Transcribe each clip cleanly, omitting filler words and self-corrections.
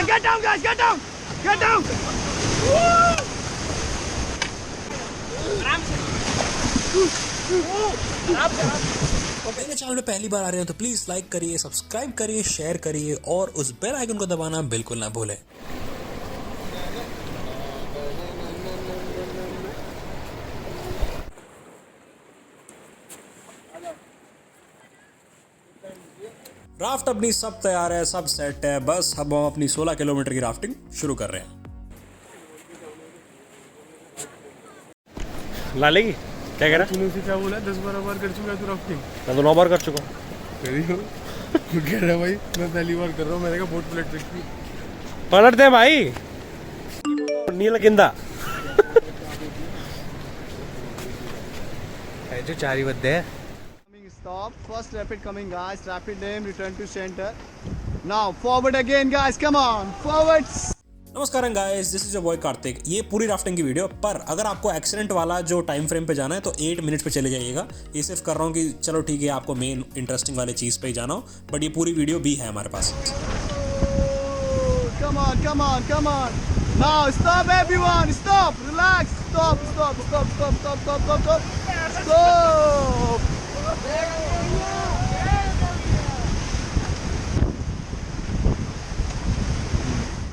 Get down, guys. Get down. Get down. मेरे channel में पहली बार आ रहे हो तो प्लीज लाइक करिए, सब्सक्राइब करिए, शेयर करिए और उस बेल आइकन को दबाना बिल्कुल ना भूलें। राफ्ट अपनी सब तैयार है, सब सेट है, बस अब हम अपनी 16 किलोमीटर की राफ्टिंग शुरू कर रहे हैं। ला लेगी क्या कह रहा? तूने उसे क्या बोला? 10-12 बार कर चुका है तू राफ्टिंग? मैं तो 9 बार कर चुका हूँ। कह रहा है भाई मैं पहली बार कर रहा हूँ। मैंने कहा बोट पलट सकती। पलट दे भाई, नील किंदा जो चारी बद्दे है। Stop. First rapid coming, guys. Rapid name. Return to center. Now forward again, guys. Come on. Forwards. नमस्कार guys, this is your boy Kartik. ये पूरी राफ्टिंग की वीडियो, पर अगर आपको एक्सीडेंट वाला जो टाइम फ्रेम पे जाना है तो 8 मिनट पे चले जाइएगा। ये सिर्फ कर रहा हूँ कि चलो ठीक है आपको मेन इंटरेस्टिंग वाले चीज़ पे ही जाना हो, बट ये पूरी वीडियो भी है हमारे पास। Come on, come on, come on. Now stop, everyone. Stop. Relax. Stop, stop, stop, stop, stop, stop, stop, stop. Stop.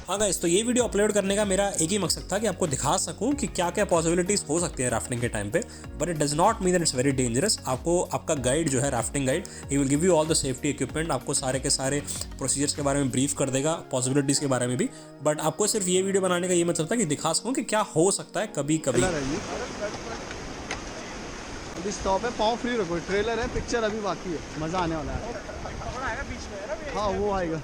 हाँ गाइस, तो ये वीडियो अपलोड करने का मेरा एक ही मकसद था कि आपको दिखा सकूं कि क्या क्या पॉसिबिलिटीज़ हो सकती है राफ्टिंग के टाइम पे, but it does not mean that it's very dangerous. आपको आपका गाइड जो है, rafting guide, he will give you all the safety equipment, आपको सारे के सारे प्रोसीजर्स के बारे में ब्रीफ कर देगा, पॉसिबिलिटीज़ के बारे में भी। बट आपको सिर्फ ये वीडियो बनाने का ये मतलब था कि दिखा सकूँ कि क्या हो सकता है कभी कभी। अभी स्टॉप है, पाँव फ्री रखो। ट्रेलर है, पिक्चर अभी बाकी है, मज़ा आने वाला है। हाँ वो आएगा,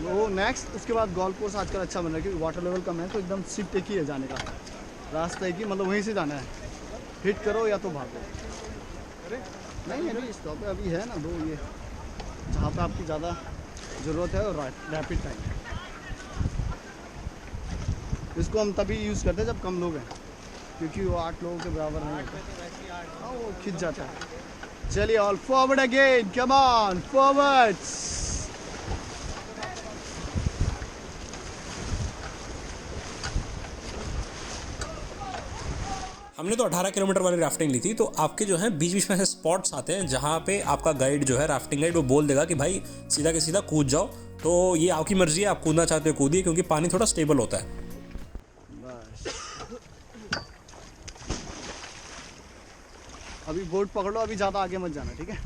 वो नेक्स्ट। उसके बाद गोल्फ कोर्स आजकल अच्छा बन रहा है क्योंकि वाटर लेवल कम है, तो एकदम सीट एक ही है जाने का रास्ता, एक ही, मतलब वहीं से जाना है। हिट करो या तो भागो। नहीं अभी स्टॉप है, अभी है ना दो ये जहाँ पे आपकी ज़्यादा ज़रूरत है, और रैपिड टाइम। इसको हम तभी यूज़ करते हैं जब कम लोग हैं, क्योंकि वो 8 लोगों के बराबर नहीं होता। हाँ वो खिंच जाता है। चलिए all forward again, come on forwards. हमने तो 18 किलोमीटर वाली राफ्टिंग ली थी, तो आपके जो है बीच बीच में ऐसे स्पॉट्स आते हैं जहाँ पे आपका गाइड जो है, राफ्टिंग गाइड, वो बोल देगा कि भाई सीधा के सीधा कूद जाओ। तो ये आपकी मर्जी है, आप कूदना चाहते हो कूदिए, क्योंकि पानी थोड़ा स्टेबल होता है। अभी बोट पकड़ लो, अभी ज़्यादा आगे मत जाना, ठीक है?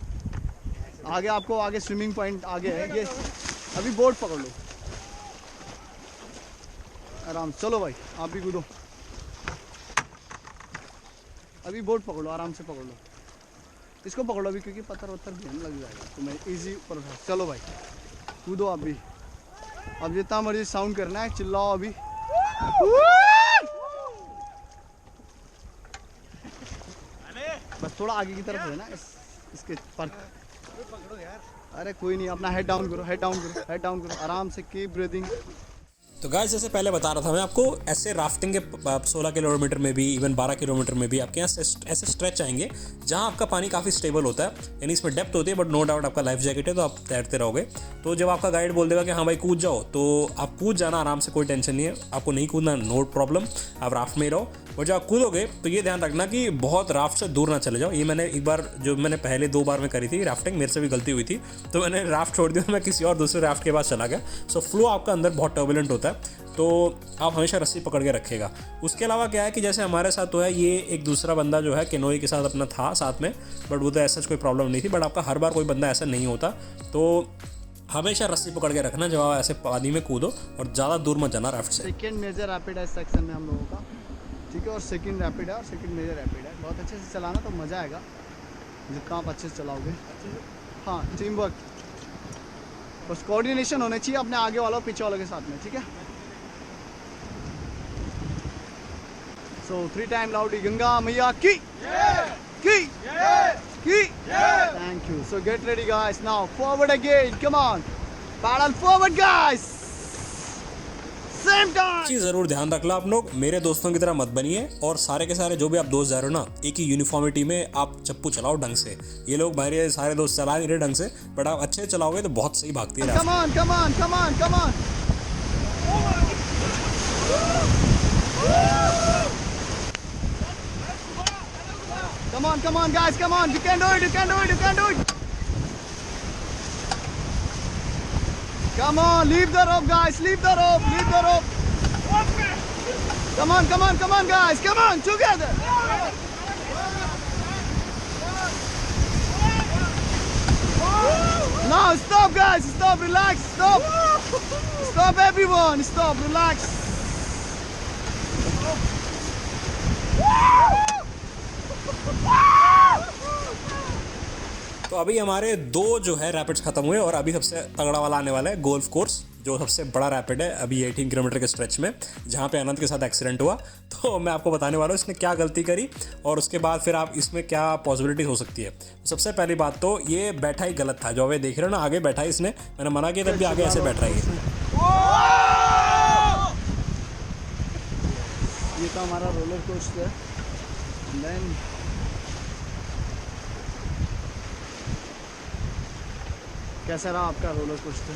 आगे आपको आगे स्विमिंग पॉइंट आगे है ये। अभी बोट पकड़ लो आराम। चलो भाई आप भी कूदो। अभी बोट पकड़ लो, आराम से पकड़ लो। इसको पकड़ो अभी, क्योंकि पत्थर वत्थर भी लग जाएगा, तो मैं इजी पर। चलो भाई कूदो आप भी। अब जितना मर्जी साउंड करना है, चिल्लाओ अभी। बस थोड़ा आगे की तरफ है ना इसके पर। अरे कोई नहीं, अपना हेड डाउन करो, हेड डाउन करो, हेड डाउन करो, आराम से कीप ब्रीदिंग। तो गाइस, जैसे पहले बता रहा था मैं आपको, ऐसे राफ्टिंग के 16 किलोमीटर में भी, इवन 12 किलोमीटर में भी आपके यहाँ ऐसे स्ट्रेच आएंगे जहाँ आपका पानी काफ़ी स्टेबल होता है, यानी इसमें डेप्थ होती है, बट नो डाउट आपका लाइफ जैकेट है तो आप तैरते रहोगे। तो जब आपका गाइड बोल देगा कि हाँ भाई कूद जाओ, तो आप कूद जाना आराम से, कोई टेंशन नहीं है। आपको नहीं कूदना, नो प्रॉब्लम, आप राफ्ट में ही रहो। और जब आप कूदोगे तो ये ध्यान रखना कि बहुत राफ्ट से दूर ना चले जाओ। ये मैंने एक बार, जो मैंने पहले 2 बार में करी थी राफ्टिंग, मेरे से भी गलती हुई थी, तो मैंने राफ्ट छोड़ दिया, मैं किसी और दूसरे राफ्ट के पास चला गया। सो फ्लो आपका अंदर बहुत टर्बुलेंट होता है, तो आप हमेशा रस्सी पकड़ के रखिएगा। उसके अलावा क्या है कि जैसे हमारे साथ तो है, ये एक दूसरा बंदा जो है केनोई के साथ अपना था साथ में, बट वो तो ऐसा कोई प्रॉब्लम नहीं थी। बट आपका हर बार कोई बंदा ऐसा नहीं होता, तो हमेशा रस्सी पकड़ के रखना जब आप ऐसे पानी में कूदो, और ज़्यादा दूर मत जाना राफ्ट से। सेकेंड मेजर रैपिड है इस सेक्शन में हम लोगों का, ठीक है? और सेकंड रैपिड है और सेकंड मेजर रैपिड है। बहुत अच्छे से चलाना तो मज़ा आएगा जितना आप अच्छे से चलाओगे। हाँ, टीम वर्क, बस कोऑर्डिनेशन होना चाहिए अपने आगे वालों पीछे वालों के साथ में, ठीक है? सो 3 टाइम लाउडली गंगा मैया की की की। Thank you. So get ready guys, now forward again, come on, paddle forward guys, same time. चीज़ ज़रूर ध्यान रख लो आप लोग, मेरे दोस्तों की तरह मत बनिए, और सारे के सारे जो भी आप दोस्त जा रहे हो ना, एक ही यूनिफॉर्मिटी में आप चप्पू चलाओ ढंग से। ये लोग मेरे सारे दोस्त चला नहीं रहे ढंग से, बट आप अच्छे चलाओगे तो बहुत सही भागती है। कम on come on come on come on, come on, guys, come on. You can do it, you can do it, you can do it. Come on, leave the rope, guys. Leave the rope, leave the rope. Come on, come on, come on, guys. Come on, together. Now stop, guys. Stop, relax, stop. Stop, everyone. Stop, relax. तो अभी हमारे 2 जो है rapids खत्म हुए और अभी सबसे तगड़ा वाला आने वाला है गोल्फ कोर्स, जो सबसे बड़ा रैपिड है अभी 18 किलोमीटर के स्ट्रेच में, जहाँ पे अनंत के साथ एक्सीडेंट हुआ। तो मैं आपको बताने वाला हूँ इसने क्या गलती करी और उसके बाद फिर आप इसमें क्या पॉसिबिलिटीज हो सकती है। सबसे पहली बात तो ये बैठा ही गलत था, जो अभी देख रहे हो ना आगे बैठा ही इसने, मैंने मना किया तब भी आगे ऐसे बैठ रहा है। ये तो हमारा रोलर कोस्टर है। देन कैसा रहा आपका रोलर कोस्टर?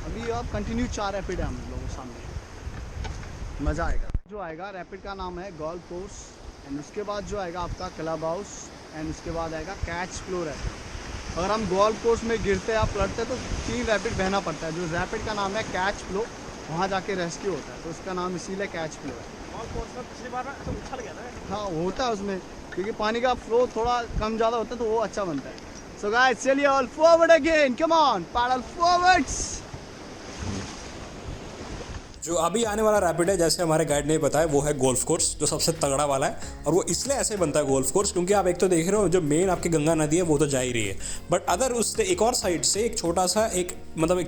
अभी आप कंटिन्यू 4 रैपिड है हम लोगों सामने, मज़ा आएगा। जो आएगा रैपिड का नाम है गोल्फ कोर्स, एंड उसके बाद जो आएगा आपका क्लब हाउस, एंड उसके बाद आएगा कैच फ्लो रैपिड। अगर हम गोल्फ कोर्स में गिरते या पलटते तो 3 रैपिड बहना पड़ता है। जो रैपिड का नाम है कैच फ्लो, वहाँ जाके रेस्क्यू होता है, तो उसका नाम इसीलिए कैच फ्लो है। पिछली बार उछल गया ना। हाँ होता है उसमें, क्योंकि पानी का फ्लो थोड़ा कम ज़्यादा होता है तो वो अच्छा बनता है। सो गाइस चलिए all forward again, come on paddle forwards. जो अभी आने वाला रैपिड है, जैसे हमारे गाइड ने बताया, वो है गोल्फ कोर्स, जो सबसे तगड़ा वाला है। और वो इसलिए ऐसे बनता है गोल्फ कोर्स क्योंकि आप एक तो देख रहे हो जो मेन आपकी गंगा नदी है वो तो जा ही रही है, बट अगर उससे एक और साइड से एक छोटा सा एक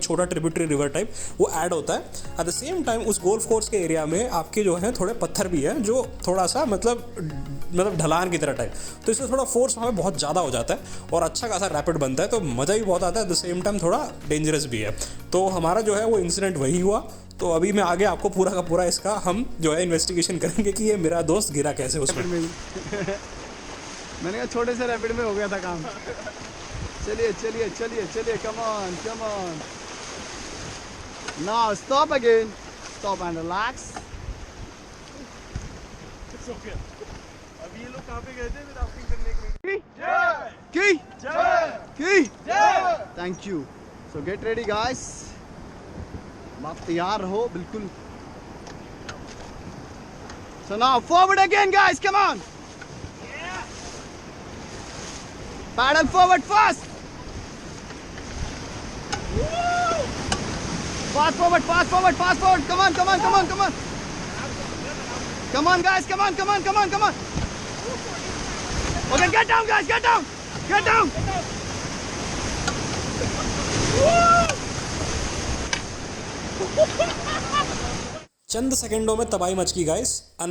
छोटा ट्रिब्यूटरी रिवर टाइप वो ऐड होता है। एट द सेम टाइम उस गोल्फ कोर्स के एरिया में आपके जो है थोड़े पत्थर भी है, जो थोड़ा सा मतलब ढलान की तरह टाइप, तो इससे थोड़ा फोर्स वहाँ पे बहुत ज़्यादा हो जाता है और अच्छा खासा रैपिड बनता है, तो मज़ा भी बहुत आता है। एट द सेम टाइम थोड़ा डेंजरस भी है। तो हमारा जो है वो इंसिडेंट वही हुआ। तो अभी मैं आगे आपको पूरा का पूरा इसका हम जो है इन्वेस्टिगेशन करेंगे कि ये मेरा दोस्त गिरा कैसे उसमें। मैंने कहा छोटे से रैपिड में हो गया था काम। चलिए चलिए चलिए चलिए, कम on come on. Now stop again, stop and relax. अभी ये लोग कहाँ पे गए थे राफ्टिंग करने के लिए? Thank you. So get ready guys, आप तैयार रहो बिल्कुल। So now forward again guys, come on, paddle forward fast, fast forward, fast forward, fast forward, come on come on come on come on, come on guys, come on come on come on come on. Okay get down guys, get down, get down. चंद सेकंडों में तबाही much गई guys.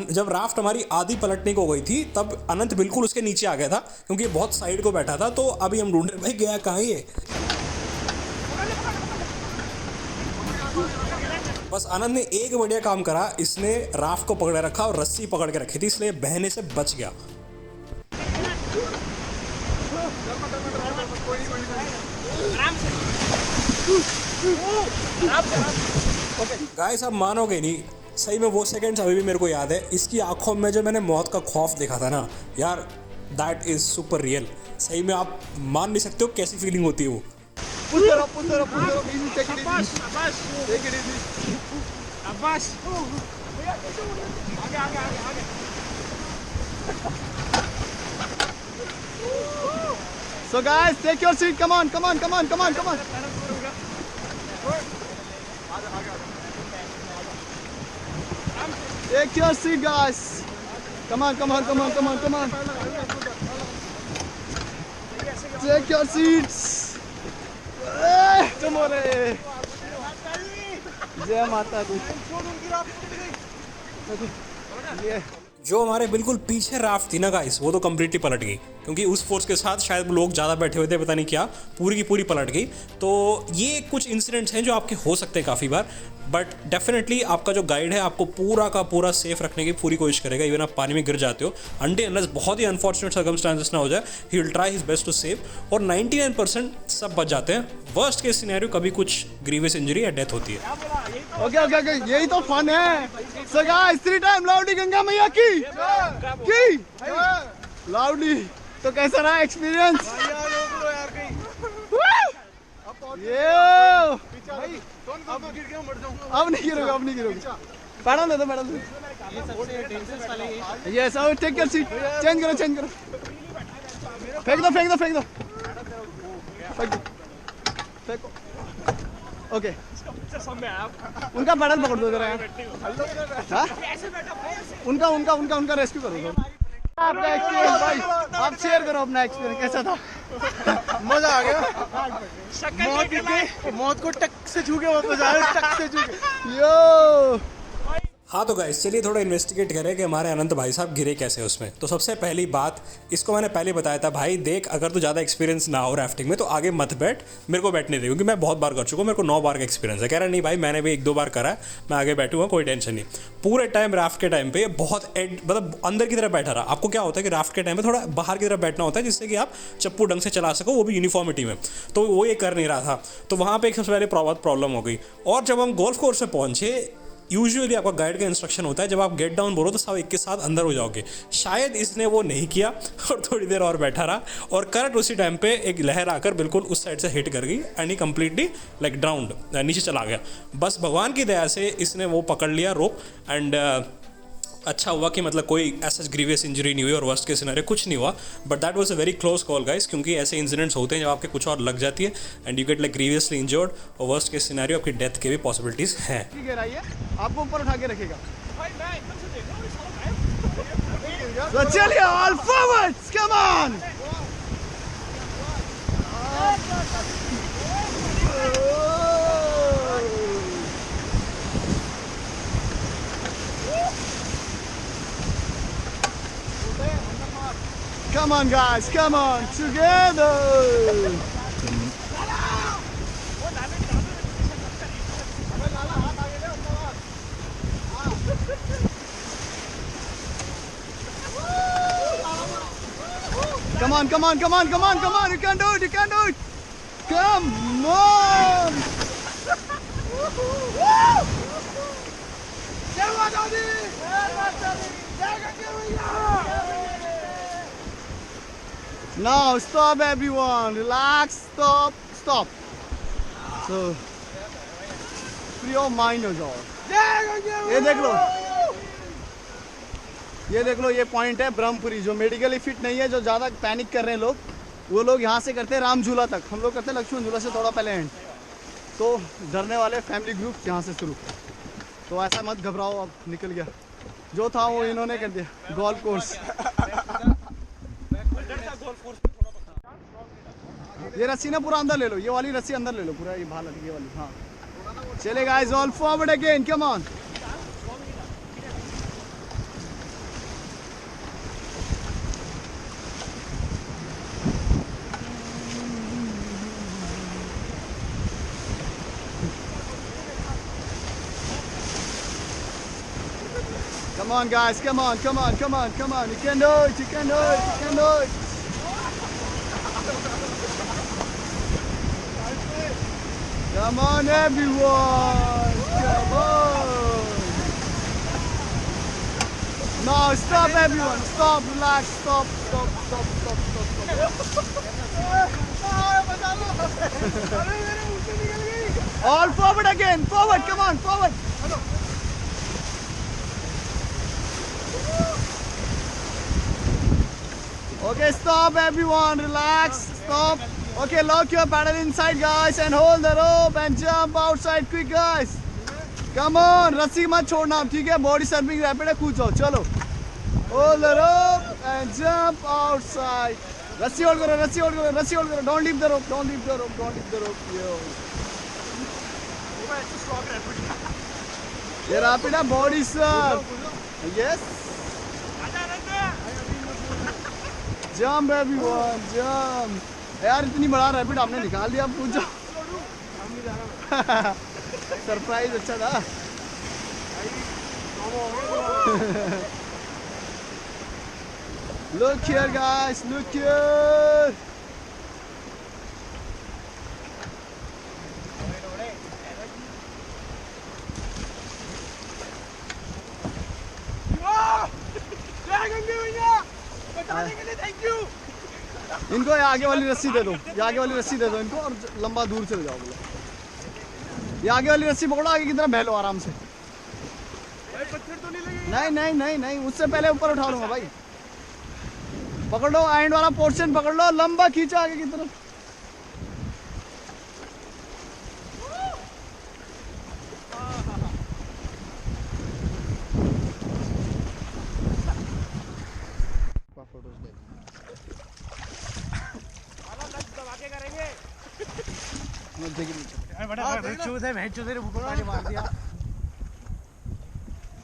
जब raft हमारी आधी पलटने को हो गई थी तब अनंत बिल्कुल उसके नीचे आ गया था, क्योंकि ये बहुत साइड को बैठा था। तो अभी हम ढूंढ रहे, भाई गया कहाँ ये। बस अनंत ने एक बढ़िया काम करा, इसने राफ्ट को पकड़े रखा और रस्सी पकड़ के रखी थी, इसलिए बहने से बच गया। गाइस आप मानोगे नहीं, सही में वो सेकंड्स अभी भी मेरे को याद है। इसकी आंखों में जो मैंने मौत का खौफ देखा था ना यार, दैट इज सुपर रियल। सही में आप मान नहीं सकते हो कैसी फीलिंग होती है वो। So guys, take your seat. Come on, come on, come on, come on, come on. Take your seat, guys. Come on, come on, come on, come on, come on. Take your seats. Tomorrow. जय माता दी। ये जो हमारे बिल्कुल पीछे raft थी ना guys, वो तो कम्प्लीटली पलट गई, क्योंकि उस फोर्स के साथ शायद लोग ज़्यादा बैठे हुए थे, पता नहीं क्या, पूरी की पूरी पलट गई। तो ये कुछ इंसिडेंट्स हैं जो आपके हो सकते हैं काफ़ी बार, बट डेफिनेटली आपका जो गाइड है आपको पूरा का पूरा सेफ रखने की पूरी कोशिश करेगा। इवन आप पानी में गिर जाते हो, अनटिल अनलेस बहुत ही अनफॉर्चुनेट सर्कमस्टांसेस ना हो जाए, he will try his best to save, और 99% सब बच जाते हैं। वर्स्ट केस सिनेरियो कभी कुछ ग्रीवियस इंजरी या डेथ होती है। ओके ओके ओके, यही तो फन है। So guys 3 time loudly Ganga मैया की लाउडली। तो कैसा रहा एक्सपीरियंस? यार रोक लो यार कहीं। ये अब गिर गया मर जाऊंगा। अब नहीं गिरोगे, अब नहीं गिरोगे। पैडल दे दो, पैडल दे। यस, अब टेक योर सीट। चेंज करो, चेंज करो। फेंक दो, फेंक दो, फेंक दो, फेंक दो, फेंको। ओके, उनका पैडल पकड़ दो जरा यार। हाँ? उनका उनका उनका उनका रेस्क्यू करो दो। आपका एक्सपीरियंस भाई, आप शेयर करो अपना एक्सपीरियंस, कैसा था? मजा आ गया। मौत को टक से छू के वापस आए, टक से छू के। यो हाँ तो गाइस चलिए थोड़ा इन्वेस्टिगेट करें कि हमारे अनंत भाई साहब गिरे कैसे उसमें। तो सबसे पहली बात, इसको मैंने पहले बताया था, भाई देख अगर तू ज़्यादा एक्सपीरियंस ना हो राफ्टिंग में तो आगे मत बैठ, मेरे को बैठने दे, क्योंकि मैं बहुत बार कर चुका हूँ, मेरे को 9 बार का एक्सपीरियंस है। कह रहा नहीं भाई मैंने भी 1-2 बार करा है, मैं आगे बैठूंगा, कोई टेंशन नहीं। पूरे टाइम राफ्ट के टाइम पे बहुत मतलब अंदर की तरफ बैठा रहा। आपको क्या होता है कि राफ्ट के टाइम पे थोड़ा बाहर की तरफ बैठना होता है, जिससे कि आप चप्पू ढंग से चला सको, वो भी यूनिफॉर्मिटी में। तो वो ये कर नहीं रहा था, तो वहाँ पर एक सबसे पहले प्रॉब्लम हो गई। और जब हम गोल्फ कोर्स पे पहुँचे, यूजुअली आपका गाइड का इंस्ट्रक्शन होता है जब आप गेट डाउन बोलो तो सब एक के साथ अंदर हो जाओगे। शायद इसने वो नहीं किया और थोड़ी देर और बैठा रहा, और करेक्ट उसी टाइम पे एक लहर आकर बिल्कुल उस साइड से हिट कर गई and he completely like drowned, नीचे चला गया। बस भगवान की दया से इसने वो पकड़ लिया रोप एंड अच्छा हुआ कि मतलब कोई ऐसा ग्रीवियस इंजरी नहीं हुई और वर्स्ट के सिनेरियो कुछ नहीं हुआ। But that was a very close call guys, क्योंकि ऐसे इंसिडेंट्स होते हैं जब आपके कुछ और लग जाती है and you get like grievously injured, और वर्स्ट के सिनेरियो आपकी डेथ के भी पॉसिबिलिटीज हैं। ठीक है, रहिए, आपको ऊपर उठा के रखेगा। तो चलिए all forwards, come on. Come on guys, come on, together. Come on, come on, come on, come on, come on, you can do it, you can do it. Come on. Now stop everyone, relax, stop, stop. So free your mind हो जाओ। ये देख लो, ये देख लो, ये point है ब्रह्मपुरी। जो medically fit नहीं है, जो ज़्यादा पैनिक कर रहे हैं लोग, वो लोग यहाँ से करते हैं राम झूला तक, हम लोग करते हैं लक्ष्मण झूला से थोड़ा पहले एंड। तो डरने वाले फैमिली ग्रुप यहाँ से शुरू। तो ऐसा मत घबराओ, अब निकल गया जो था वो इन्होंने कर दिया। गोल्फ कोर्स, ये रस्सी ना पूरा अंदर ले लो, ये वाली रस्सी अंदर ले लो पूरा, ये भाला ये वाली। हाँ चले guys, all forward again, come on. Come on guys, come on, come on, come on, come on. You can do it, you can do it, you can do it. Come on everyone, come on. Now stop everyone, stop, relax, stop, stop, stop, stop, stop, stop. All forward again, forward, come on, forward. Okay, stop everyone, relax, stop. Okay, lock your paddle inside guys and hold the rope and jump outside quick guys. Come on, रस्सी मत छोड़ना, ठीक है? Body surfing rapid है, कूद जाओ, चलो। Hold the rope and jump outside. रस्सी होल्ड करो, रस्सी होल्ड करो, रस्सी होल्ड करो. Don't leave the rope, don't leave the rope, don't leave the rope. Yo. ये रैपिड है, body Surf. Yes. Jump everyone, jump. यार इतनी बड़ा रैपिड आपने निकाल दिया, पूछ जाओ। सरप्राइज अच्छा था। Look here guys, look here. इनको ये आगे वाली रस्सी दे दो, ये आगे वाली रस्सी दे दो इनको और लंबा दूर चले जाओ बोलो। ये आगे वाली रस्सी पकड़ो, आगे की तरफ बहलो आराम से। पत्थर तो नहीं लगे? नहीं नहीं नहीं नहीं, उससे पहले ऊपर उठा लूंगा भाई। पकड़ लो एंड वाला पोर्शन, पकड़ लो, लंबा खींचो आगे की तरफ।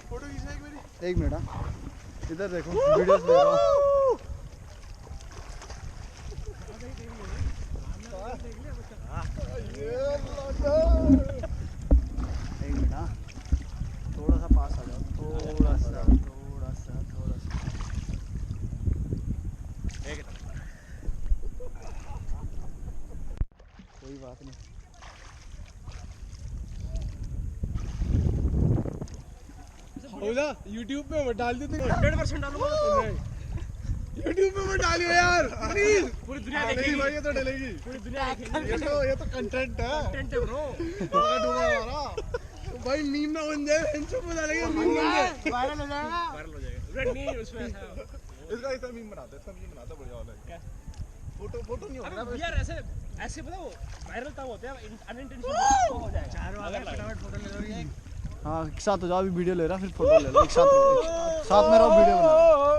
फोटो खींचना एक मेरी। एक मिनट, इधर देखो, वीडियोस ले रहा हूँ। एक मिनट, थोड़ा सा पास आ जाओ, थोड़ा सा। कोई बात नहीं। YouTube पे मत डाल दे, 100% डालूंगा। YouTube पे मत डालियो यार, प्लीज। पूरी दुनिया देखेगी भाई, ये तो डलेगी। पूरी दुनिया देखेगी। ये तो कंटेंट है। कंटेंट है ब्रो। हमारा भाई मीम ना बन जाए, हेंचो में डालेंगे, मीम बन जाए, वायरल हो जाएगा। रेड नहीं उसमें इसका मीम बनाते हैं, बढ़िया वाला है। फोटो नहीं होगा यार, ऐसे पता वो वायरल तब होते हैं अनइंटेंशनल हो जाएगा। चारों अगर फटाफट फोटो ले लो ये। हाँ एक साथ हो जाओ, अभी वीडियो ले रहा फिर फोटो ले लो, एक साथ रहो, साथ में रहो, वीडियो बनाओ।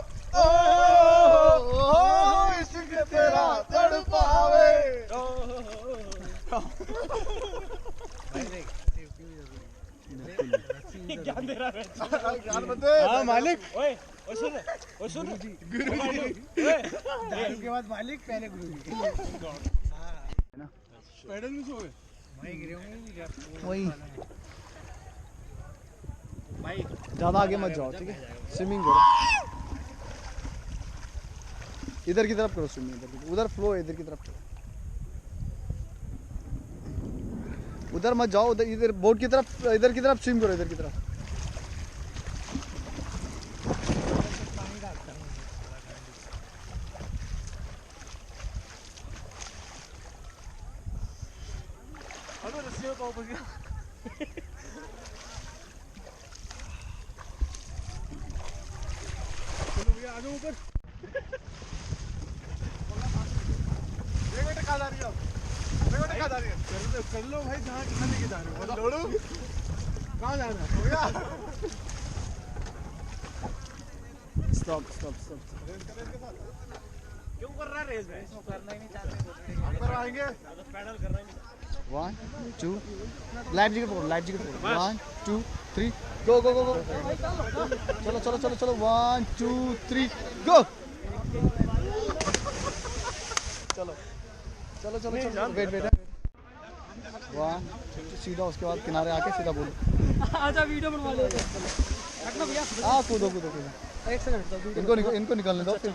इश्क तेरा तड़पावे। ज्ञान दे रहा है। ज्ञान बता। हाँ मालिक। ओए सुन गुरुजी। दारू के बाद मालिक, पहले गुरुजी। पैडल में सो गए वही। भाई ज़्यादा आगे मत जाओ, ठीक है? स्विमिंग करो, इधर की तरफ करो स्विमिंग, इधर की, उधर फ्लो है, इधर की तरफ करो। उधर मत जाओ, उधर, इधर बोट की तरफ, इधर की तरफ स्विम करो, इधर की तरफ। अरे रस्सी में पाँव फंस गया। चलो भैया आ जाओ ऊपर। देखो कहाँ जा रही हो, देखो कहाँ जा रही हो। कर लो भाई, जहाँ कहाँ लेके जा रहे हो, लोड़ू कहाँ जाना है भैया। Stop stop stop. क्यों कर रहा है रेस में? करना ही नहीं चाहते, हम करवाएंगे। पैडल करना ही नहीं। 1 2 लाइट जगह पकड़ो, लाइट जगह पकड़ो। 1 2 3 गो गो गो गो। चलो चलो चलो चलो, 1 2 3 गो। चलो चलो चलो चलो, वेट वेट। 1 सीधा, उसके बाद किनारे आके सीधा बोलो। आजा वीडियो बनवा ले। हटना भैया। हाँ कूदो कूदो कूदो, एक सेकंड इनको निकलने दो फिर।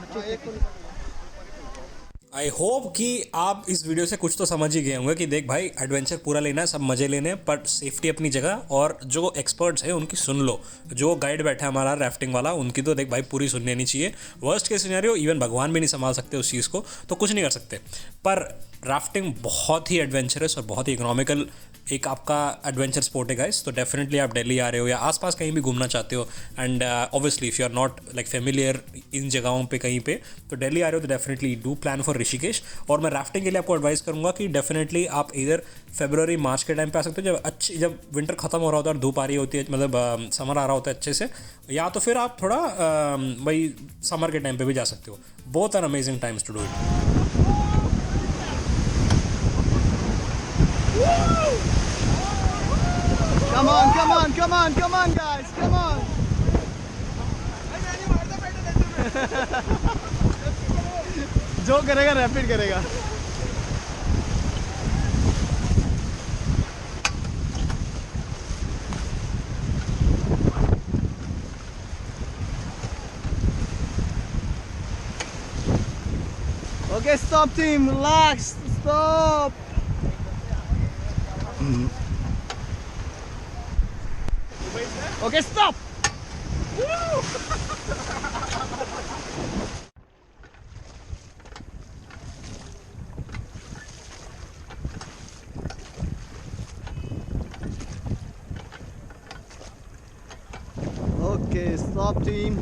आई होप कि आप इस वीडियो से कुछ तो समझ ही गए होंगे कि देख भाई, एडवेंचर पूरा लेना है, सब मज़े लेने हैं, बट सेफ्टी अपनी जगह, और जो एक्सपर्ट्स हैं उनकी सुन लो। जो गाइड बैठा है हमारा राफ्टिंग वाला, उनकी तो देख भाई पूरी सुन लेनी चाहिए। वर्स्ट केस सिनेरियो इवन भगवान भी नहीं संभाल सकते उस चीज़ को, तो कुछ नहीं कर सकते। पर राफ्टिंग बहुत ही एडवेंचरस और बहुत ही इकोनॉमिकल एक आपका एडवेंचर स्पोर्ट है गाइस। तो डेफिनेटली आप दिल्ली आ रहे हो या आसपास कहीं भी घूमना चाहते हो, and obviously if you are not like familiar इन जगहों पे कहीं पे, तो दिल्ली आ रहे हो तो definitely do plan for Rishikesh. और मैं राफ्टिंग के लिए आपको एडवाइस करूंगा कि डेफिनेटली आप इधर फरवरी मार्च के टाइम पे आ सकते हो, जब विंटर खत्म हो रहा होता है और धूप आ रही होती है, मतलब समर आ रहा होता है अच्छे से, या तो फिर आप थोड़ा वही समर के टाइम पे भी जा सकते हो। Both are amazing times to do it. Come on, come on, come on, come on, guys, come on. जो करेगा रैपिड करेगा। Okay, stop team, relax, stop. Okay, stop. Okay stop team,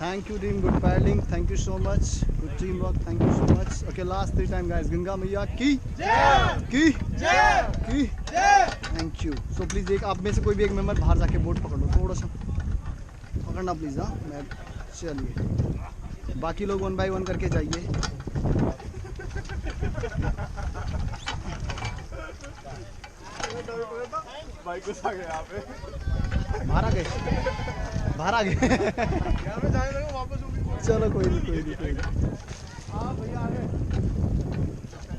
thank you team, good paddling, thank you so much, good team work, thank you so much. Okay last 3 time guys, Ganga मैया की की thank you. So please एक आप में से कोई भी एक मेंबर बाहर जाके बोट पकड़ लो, थोड़ा सा पकड़ना प्लीज़। हाँ मैं चलिए, बाकी लोग 1 बाय 1 करके जाइए। बाइक घुसा गया यहाँ पे। बाहर आ गए बाहर आ गए यार मैं जाने लगा वापस ऊपर। चलो कोई नहीं कोई नहीं कोई नहीं। हाँ भैया आ गए।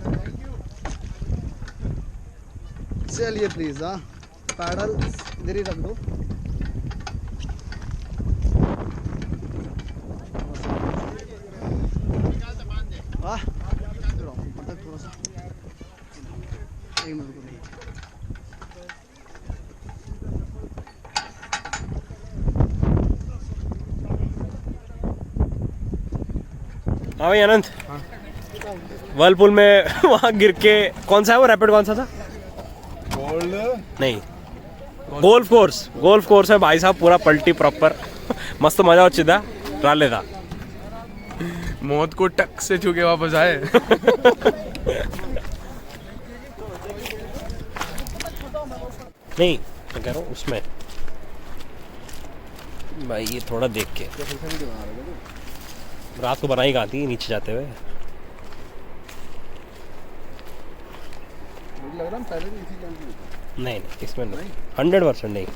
Thank you. चलिए प्लीज़। हाँ पैडल इधर ही रख दो। हाँ थोड़ा सा 1 मिनट को नहीं। हाँ भाई अनंत, वर्लपूल में वहाँ गिर के कौन सा है वो रैपिड, कौन सा था? गोल्ड नहीं, गोल्फ कोर्स है भाई साहब, पूरा पलटी प्रॉपर मस्त मजा వచ్చిందా రాలేదా? मौत को टक से छू के वापस आए। नहीं मैं कह रहा हूँ उसमें भाई ये थोड़ा देख के रात को बनाई कहाँ थी नीचे जाते हुए। मुझे लग रहा है पहले भी इसी नहीं इसमें नहीं, 100% नहीं।